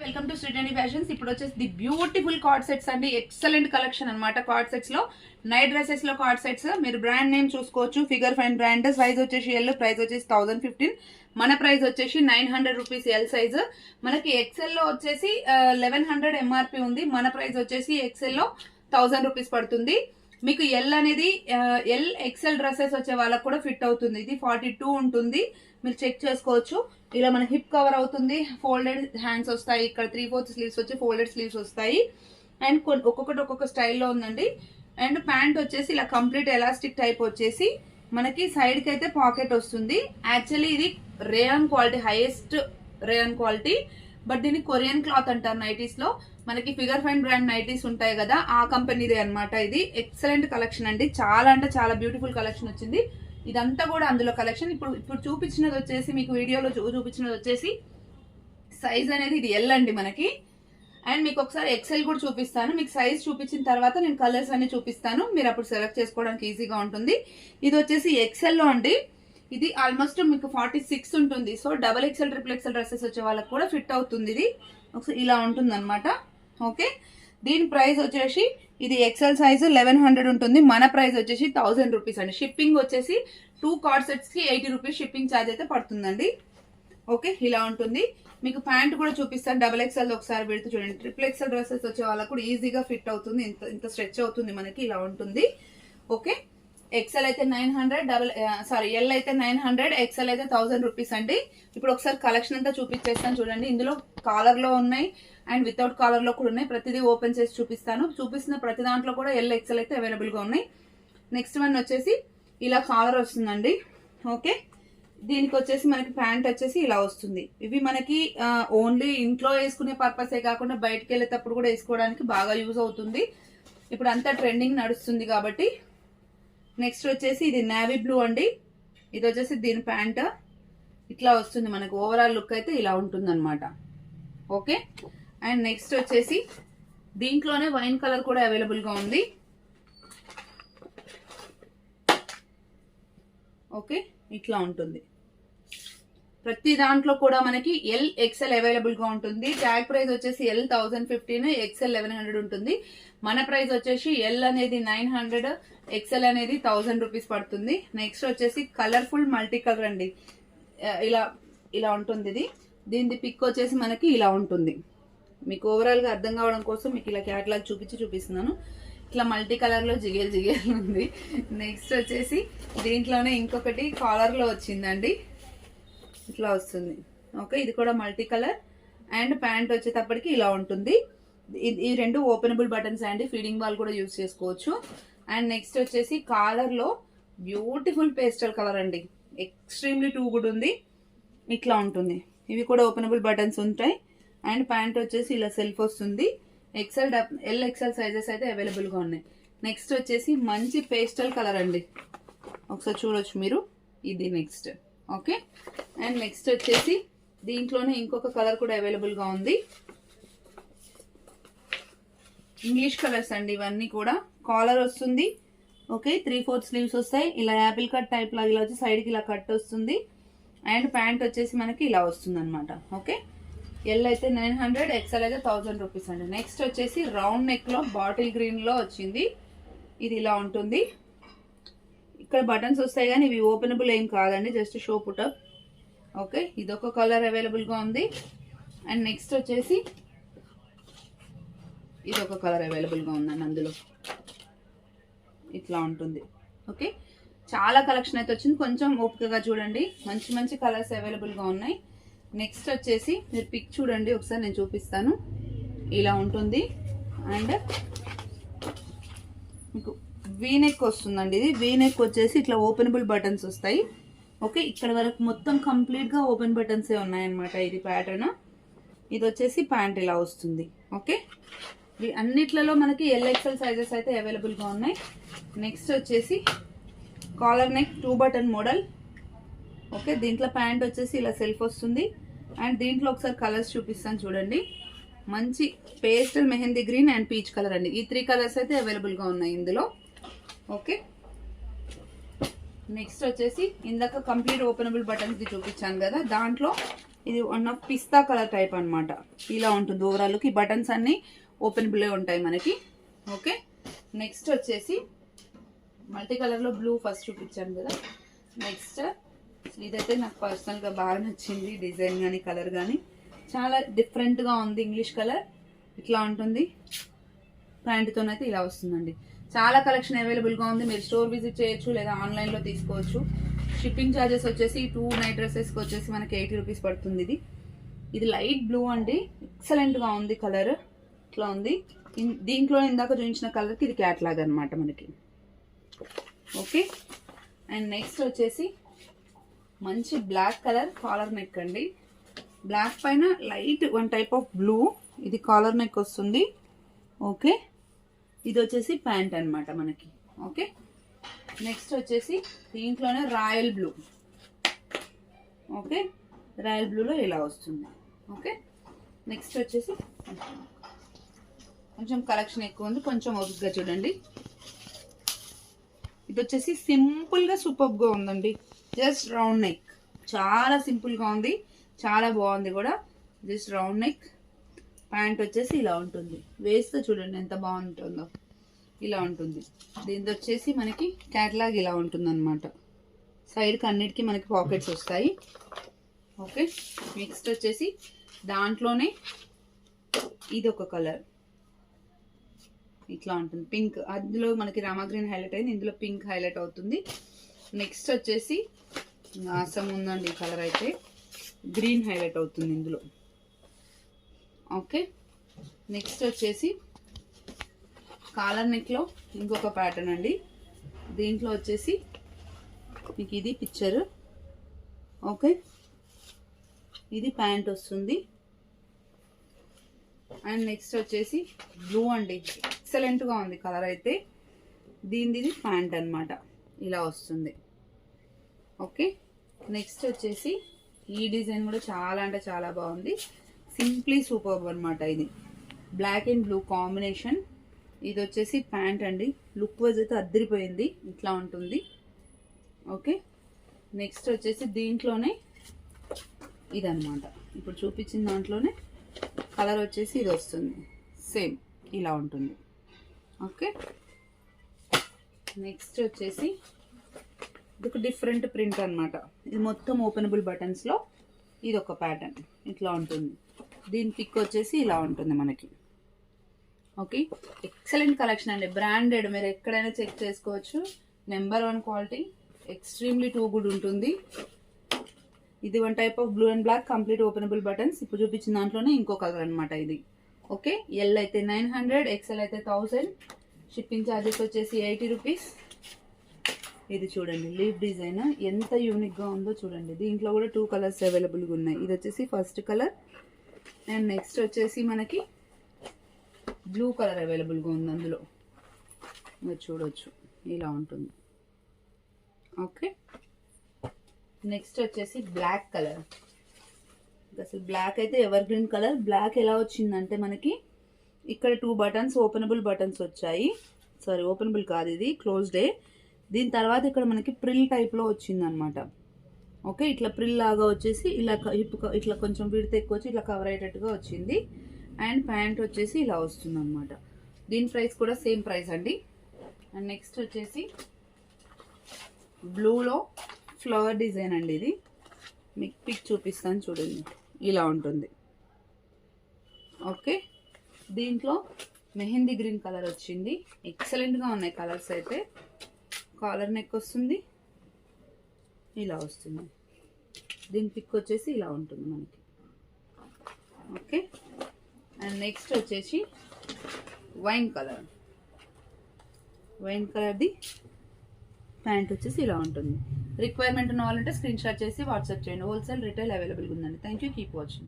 Welcome to శ్రీజని fashions. ఇప్పుడు వచ్చేసి the beautiful card sets అండి. ఎక్సలెంట్ కలెక్షన్ అన్నమాట. కార్డ్ సెట్స్ లో నైట్ డ్రెస్సెస్ లో కార్డ్ సెట్స్ మీరు బ్రాండ్ నేమ్ చూసుకోవచ్చు. Figure fine brand. సైజ్ వచ్చేసి ఎల్, ప్రైస్ వచ్చేసి 1015. మన ప్రైస్ వచ్చేసి 900 రూపీస్ ఎల్ సైజ్. మనకి ఎక్సెల్ లో వచ్చేసి 1100 ఎంఆర్పి ఉంది. మన ప్రైస్ వచ్చేసి ఎక్సెల్ లో 1000 రూపీస్ పడుతుంది. మీకు ఎల్ అనేది ఎల్ ఎక్సెల్ డ్రెస్సెస్ వచ్చే వాళ్ళకి కూడా ఫిట్ అవుతుంది. ఇది 42 ఉంటుంది, మీరు చెక్ చేసుకోవచ్చు. ఇలా మన హిప్ కవర్ అవుతుంది. ఫోల్డెడ్ హ్యాండ్స్ వస్తాయి. ఇక్కడ 3/4 స్లీవ్స్ వచ్చి ఫోల్డెడ్ స్లీవ్స్ వస్తాయి. అండ్ ఒక్కొక్కటి ఒక్కొక్క స్టైల్లో ఉందండి. అండ్ ప్యాంట్ వచ్చేసి ఇలా కంప్లీట్ ఎలాస్టిక్ టైప్ వచ్చేసి మనకి సైడ్ కి అయితే పాకెట్ వస్తుంది. యాక్చువల్లీ ఇది rayon quality, highest rayon quality. But దీన్ని కొరియన్ క్లాత్ అంటారు నైటీస్ లో. మనకి ఫిగర్ ఫైన్ బ్రాండ్ నైటీస్ ఉంటాయి కదా, ఆ కంపెనీదే అనమాట. ఇది ఎక్సలెంట్ కలెక్షన్ అండి. చాలా అంటే చాలా బ్యూటిఫుల్ కలెక్షన్ వచ్చింది. ఇదంతా కూడా అందులో కలెక్షన్. ఇప్పుడు చూపించినది వచ్చేసి మీకు వీడియోలో చూపించినది వచ్చేసి సైజ్ అనేది ఇది ఎల్ అండి మనకి. అండ్ మీకు ఒకసారి ఎక్సెల్ కూడా చూపిస్తాను. మీకు సైజ్ చూపించిన తర్వాత నేను కలర్స్ అన్ని చూపిస్తాను. మీరు అప్పుడు సెలెక్ట్ చేసుకోవడానికి ఈజీగా ఉంటుంది. ఇది వచ్చేసి ఎక్సెల్ లో అండి. ఇది ఆల్మోస్ట్ మీకు 46 ఉంటుంది. So double XL, triple XL dresses వచ్చే వాళ్ళకి కూడా ఫిట్ అవుతుంది. ఇది ఒకసారి ఇలా ఉంటుంది అనమాట. ఓకే, దీని ప్రైస్ వచ్చేసి ఇది ఎక్సెల్ సైజ్ 1100 ఉంటుంది. మన ప్రైస్ వచ్చేసి 1000 రూపీస్ అండి. షిప్పింగ్ వచ్చేసి 2 కార్డ్ సెట్స్ కి 80 రూపీస్ షిప్పింగ్ ఛార్జ్ అయితే పడుతుందండి. ఓకే, ఇలా ఉంటుంది. మీకు ప్యాంట్ కూడా చూపిస్తాను. డబల్ ఎక్సెల్ ఒకసారి పెడితే చూడండి. ట్రిపుల్ ఎక్సెల్ డ్రెస్సెస్ వచ్చే వాళ్ళకు కూడా ఈజీగా ఫిట్ అవుతుంది. ఇంత స్ట్రెచ్ అవుతుంది మనకి. ఇలా ఉంటుంది. ఓకే, ఎక్సెల్ అయితే 900, ఎల్ అయితే 900, ఎక్సెల్ అయితే 1000 రూపీస్ అండి. ఇప్పుడు ఒకసారి కలెక్షన్ అంతా చూపించేస్తాను చూడండి. ఇందులో కాలర్ లో ఉన్నాయి అండ్ వితౌట్ కాలర్ లో కూడా ఉన్నాయి. ప్రతిదీ ఓపెన్ చేసి చూపిస్తాను. చూపిస్తున్న ప్రతి దాంట్లో కూడా ఎల్, ఎక్సెల్ అయితే అవైలబుల్ గా ఉన్నాయి. నెక్స్ట్ వన్ వచ్చేసి ఇలా కాలర్ వస్తుందండి. ఓకే, దీనికి వచ్చేసి మనకి ప్యాంట్ వచ్చేసి ఇలా వస్తుంది. ఇవి మనకి ఓన్లీ ఇంట్లో వేసుకునే పర్పసే కాకుండా బయటకు వెళ్ళేటప్పుడు కూడా వేసుకోవడానికి బాగా యూజ్ అవుతుంది. ఇప్పుడు అంతా ట్రెండింగ్ నడుస్తుంది కాబట్టి. నెక్స్ట్ వచ్చేసి ఇది నేవీ బ్లూ అండి. ఇది వచ్చేసి దీని ప్యాంట్ ఇట్లా వస్తుంది. మనకు ఓవరాల్ లుక్ అయితే ఇలా ఉంటుంది అనమాట. ఓకే, అండ్ నెక్స్ట్ వచ్చేసి దీంట్లోనే వైన్ కలర్ కూడా అవైలబుల్ గా ఉంది. ఓకే, ఇట్లా ఉంటుంది. ప్రతి దాంట్లో కూడా మనకి ఎల్, ఎక్సెల్ అవైలబుల్ గా ఉంటుంది. ట్యాగ్ ప్రైస్ వచ్చేసి ఎల్ 1015, ఎక్సెల్ 1100 ఉంటుంది. మన ప్రైస్ వచ్చేసి ఎల్ అనేది 900, ఎక్సెల్ అనేది 1000 రూపీస్ పడుతుంది. నెక్స్ట్ వచ్చేసి కలర్ఫుల్ మల్టీ కలర్ అండి. ఇలా ఉంటుంది. ఇది దీని పిక్ వచ్చేసి మనకి ఇలా ఉంటుంది. మీకు ఓవరాల్ గా అర్థం కావడం కోసం మీకు ఇలా క్యాటలాగ్ చూపిస్తున్నాను. ఇట్లా మల్టీ కలర్ లో జిగేల్ ఉంది. నెక్స్ట్ వచ్చేసి దీంట్లోనే ఇంకొకటి కాలర్ లో వచ్చిందండి. ఇట్లా వస్తుంది. ఓకే, ఇది కూడా మల్టీ కలర్. అండ్ ప్యాంట్ వచ్చేటప్పటికి ఇలా ఉంటుంది. ఈ రెండు ఓపెనబుల్ బటన్స్ అండి. ఫీడింగ్ బాల్ కూడా యూజ్ చేసుకోవచ్చు. అండ్ నెక్స్ట్ వచ్చేసి కాలర్ లో బ్యూటిఫుల్ పేస్టల్ కలర్ అండి. ఎక్స్ట్రీమ్లీ టూ గుడ్ ఉంది. ఇట్లా ఉంటుంది. ఇవి కూడా ఓపెనబుల్ బటన్స్ ఉంటాయి. అండ్ ప్యాంట్ వచ్చేసి ఇలా సెల్ఫ్ వస్తుంది. ఎక్సెల్, ఎల్, ఎక్సెల్ సైజెస్ అయితే అవైలబుల్ గా ఉన్నాయి. నెక్స్ట్ వచ్చేసి మంచి పేస్టల్ కలర్ అండి. ఒకసారి చూడొచ్చు మీరు. ఇది నెక్స్ట్. ఓకే, అండ్ నెక్స్ట్ వచ్చేసి దీంట్లోనే ఇంకొక కలర్ కూడా అవైలబుల్ గా ఉంది. ఇంగ్లీష్ కలర్స్ అండి ఇవన్నీ కూడా. కాలర్ వస్తుంది. ఓకే, 3/4 స్లీవ్స్ వస్తాయి. ఇలా యాపిల్ కట్ టైప్ లాగా ఇలా వచ్చి సైడ్ కి ఇలా కట్ వస్తుంది. అండ్ ప్యాంట్ వచ్చేసి మనకి ఇలా వస్తుంది అనమాట. ఓకే, ఎల్ అయితే 900, ఎక్సెల్ అయితే 1000 రూపీస్ అండి. నెక్స్ట్ వచ్చేసి రౌండ్ నెక్ లో బాటిల్ గ్రీన్ లో వచ్చింది. ఇది ఇలా ఉంటుంది. ఇక్కడ బటన్స్ వస్తాయి కానీ ఇవి ఓపెనబుల్ ఏం కాదండి, జస్ట్ షో పుటప్. ఓకే, ఇదొక కలర్ అవైలబుల్ గా ఉంది. అండ్ నెక్స్ట్ వచ్చేసి ఇదొక కలర్ అవైలబుల్ గా ఉందండి. అందులో ఇట్లా ఉంటుంది. ఓకే, చాలా కలెక్షన్ అయితే వచ్చింది. కొంచెం ఓపికగా చూడండి. మంచి మంచి కలర్స్ అవైలబుల్ గా ఉన్నాయి. నెక్స్ట్ వచ్చేసి మీరు పిక్ చూడండి ఒకసారి, నేను చూపిస్తాను. ఇలా ఉంటుంది. అండ్ మీకు వీనెక్ వస్తుందండి. ఇది వీనెక్ వచ్చేసి ఇట్లా ఓపెనబుల్ బటన్స్ వస్తాయి. ఓకే, ఇక్కడ వరకు మొత్తం కంప్లీట్ గా ఓపెన్ బటన్సే ఉన్నాయన్నమాట. ఇది ప్యాటర్న్. ఇది వచ్చేసి ప్యాంట్ ఇలా వస్తుంది. ఓకే, అన్నిట్లలో మనకి ఎల్, ఎక్సెల్ సైజెస్ అయితే అవైలబుల్ గా ఉన్నాయి. నెక్స్ట్ వచ్చేసి collar neck 2 button model. Okay, దీంట్లో ప్యాంట్ వచ్చేసి ఇలా సెల్ఫ్ వస్తుంది. అండ్ దీంట్లో ఒకసారి కలర్స్ చూపిస్తాను చూడండి. మంచి pastel, mehndi green and peach colour అండి. ఈ 3 కలర్స్ అయితే అవైలబుల్ గా ఉన్నాయి ఇందులో. ఓకే, నెక్స్ట్ వచ్చేసి ఇందాక కంప్లీట్ ఓపెనబుల్ బటన్స్ చూపించాను కదా, దాంట్లో ఇది one of pista colour type అనమాట. ఇలా ఉంటుంది ఓవరాల్కి. బటన్స్ అన్నీ ఓపెనబుల్ ఉంటాయి మనకి. ఓకే, నెక్స్ట్ వచ్చేసి మల్టీ కలర్లో బ్లూ ఫస్ట్ చూపించాను కదా. నెక్స్ట్ ఇదైతే నాకు పర్సనల్గా బాగా నచ్చింది, డిజైన్ కానీ కలర్ కానీ చాలా డిఫరెంట్గా ఉంది. ఇంగ్లీష్ కలర్ ఇట్లా ఉంటుంది. ప్యాంట్తోనైతే ఇలా వస్తుందండి. చాలా కలెక్షన్ అవైలబుల్గా ఉంది. మీరు స్టోర్ విజిట్ చేయొచ్చు లేదా ఆన్లైన్లో తీసుకోవచ్చు. షిప్పింగ్ ఛార్జెస్ వచ్చేసి 2 నైట్ డ్రెస్సెస్కి వచ్చేసి మనకి 80 రూపీస్ పడుతుంది. ఇది లైట్ బ్లూ అండి, ఎక్సలెంట్గా ఉంది కలర్. ఇట్లా ఉంది. దీంట్లో ఇందాక చూపించిన కలర్కి ఇది క్యాట్లాగ్ అనమాట మనకి. ఓకే, అండ్ నెక్స్ట్ వచ్చేసి మంచి బ్లాక్ కలర్ కాలర్ నెక్ అండి. బ్లాక్ పైన light one type of blue. ఇది కాలర్ నెక్ వస్తుంది. ఓకే, ఇది వచ్చేసి ప్యాంట్ అనమాట మనకి. ఓకే, నెక్స్ట్ వచ్చేసి దీంట్లోనే రాయల్ బ్లూ. ఓకే, రాయల్ బ్లూలో ఇలా వస్తుంది. ఓకే, నెక్స్ట్ వచ్చేసి కొంచెం కలెక్షన్ ఎక్కువ ఉంది, కొంచెం ఓపికగా చూడండి. ఇది వచ్చేసి సింపుల్గా సూపర్గా ఉందండి. జస్ట్ రౌండ్ నెక్, చాలా సింపుల్గా ఉంది, చాలా బాగుంది కూడా. Just round neck. ప్యాంట్ వచ్చేసి ఇలా ఉంటుంది. వేస్తే చూడండి ఎంత బాగుంటుందో. ఇలా ఉంటుంది. దీంతో వచ్చేసి మనకి క్యాట్లాగ్ ఇలా ఉంటుంది అనమాట. సైడ్కి అన్నిటికీ మనకి పాకెట్స్ వస్తాయి. ఓకే, నెక్స్ట్ వచ్చేసి దాంట్లోనే ఇది ఒక కలర్ ఇట్లా ఉంటుంది, పింక్. అందులో మనకి రామా గ్రీన్ హైలైట్ అయింది, ఇందులో పింక్ హైలైట్ అవుతుంది. నెక్స్ట్ వచ్చేసి ఆసం ఉందండి కలర్ అయితే, గ్రీన్ హైలైట్ అవుతుంది ఇందులో. ఓకే, నెక్స్ట్ వచ్చేసి కాలర్ నెక్లో ఇంకొక ప్యాటర్న్ అండి. దీంట్లో వచ్చేసి మీకు ఇది పిక్చర్. ఓకే, ఇది ప్యాంట్ వస్తుంది. అండ్ నెక్స్ట్ వచ్చేసి బ్లూ అండి, ఎక్సలెంట్గా ఉంది కలర్ అయితే. దీనిది ప్యాంట్ అనమాట, ఇలా వస్తుంది. ఓకే, నెక్స్ట్ వచ్చేసి ఈ డిజైన్ కూడా చాలా అంటే చాలా బాగుంది. సింప్లీ సూపర్బ్ అనమాట. ఇది బ్లాక్ అండ్ బ్లూ కాంబినేషన్. ఇది వచ్చేసి ప్యాంట్ అండి. లుక్ వైజ్ అయితే అద్దరిపోయింది, ఇట్లా ఉంటుంది. ఓకే, నెక్స్ట్ వచ్చేసి దీంట్లోనే ఇదనమాట, ఇప్పుడు చూపించిన దాంట్లోనే కలర్ వచ్చేసి ఇది వస్తుంది. సేమ్ ఇలా ఉంటుంది. ఓకే, నెక్స్ట్ వచ్చేసి ఇది ఒక డిఫరెంట్ ప్రింట్ అనమాట. ఇది మొత్తం ఓపెనబుల్ బటన్స్లో ఇది ఒక ప్యాటర్న్ ఇట్లా ఉంటుంది. దీని పిక్ వచ్చేసి ఇలా ఉంటుంది మనకి. ఓకే, ఎక్సలెంట్ కలెక్షన్ అండి. బ్రాండెడ్, మీరు ఎక్కడైనా చెక్ చేసుకోవచ్చు. Number 1 quality, extremely too good ఉంటుంది. ఇది one type of blue and black complete openable buttons. ఇప్పుడు చూపించిన దాంట్లోనే ఇంకో కలర్ అనమాట ఇది. ఓకే, ఎల్ అయితే 900, ఎక్సెల్ అయితే 1000. షిప్పింగ్ ఛార్జెస్ వచ్చేసి 80 రూపీస్. ఇది చూడండి లీఫ్ డిజైన్ ఎంత యూనిక్గా ఉందో చూడండి. దీంట్లో కూడా 2 కలర్స్ అవైలబుల్గా ఉన్నాయి. ఇది వచ్చేసి ఫస్ట్ కలర్ అండ్ నెక్స్ట్ వచ్చేసి మనకి బ్లూ కలర్ అవైలబుల్గా ఉంది. అందులో మీరు చూడవచ్చు ఇలా ఉంటుంది. ఓకే, నెక్స్ట్ వచ్చేసి బ్లాక్ కలర్. అసలు బ్లాక్ అయితే ఎవర్ గ్రీన్ కలర్. బ్లాక్ ఎలా వచ్చిందంటే మనకి ఇక్కడ 2 బటన్స్ ఓపెనబుల్ బటన్స్ వచ్చాయి. సారీ, ఓపెనబుల్ కాదు, ఇది క్లోజ్డే. దీని తర్వాత ఇక్కడ మనకి ప్రిల్ టైప్లో వచ్చిందనమాట. ఓకే, ఇట్లా ప్రిల్ లాగా వచ్చేసి ఇలా ఇట్లా కొంచెం విడత ఎక్కువ వచ్చి ఇట్లా కవర్ అయ్యేటట్టుగా వచ్చింది. అండ్ ప్యాంట్ వచ్చేసి ఇలా వస్తుంది అనమాట. దీని ప్రైస్ కూడా సేమ్ ప్రైస్ అండి. అండ్ నెక్స్ట్ వచ్చేసి బ్లూలో ఫ్లవర్ డిజైన్ అండి. ఇది మీకు పిక్ చూపిస్తాను చూడండి, ఇలా ఉంటుంది. ఓకే, దీంట్లో మెహందీ గ్రీన్ కలర్ వచ్చింది. ఎక్సలెంట్గా ఉన్నాయి కలర్స్ అయితే. కాలర్ నెక్ వస్తుంది, ఇలా వస్తుంది. దీని పిక్ వచ్చేసి ఇలా ఉంటుంది మనకి. ఓకే, అండ్ నెక్స్ట్ వచ్చేసి వైన్ కలర్ది ప్యాంట్ వచ్చేసి ఇలా ఉంటుంది. రిక్వైర్మెంట్ ఉన్న వాళ్ళంటే స్క్రీన్ షాట్ చేసి వాట్సాప్ చేయండి. హోల్సేల్ రిటైల్ అవైలబుల్గా ఉందండి. Thank you, keep watching.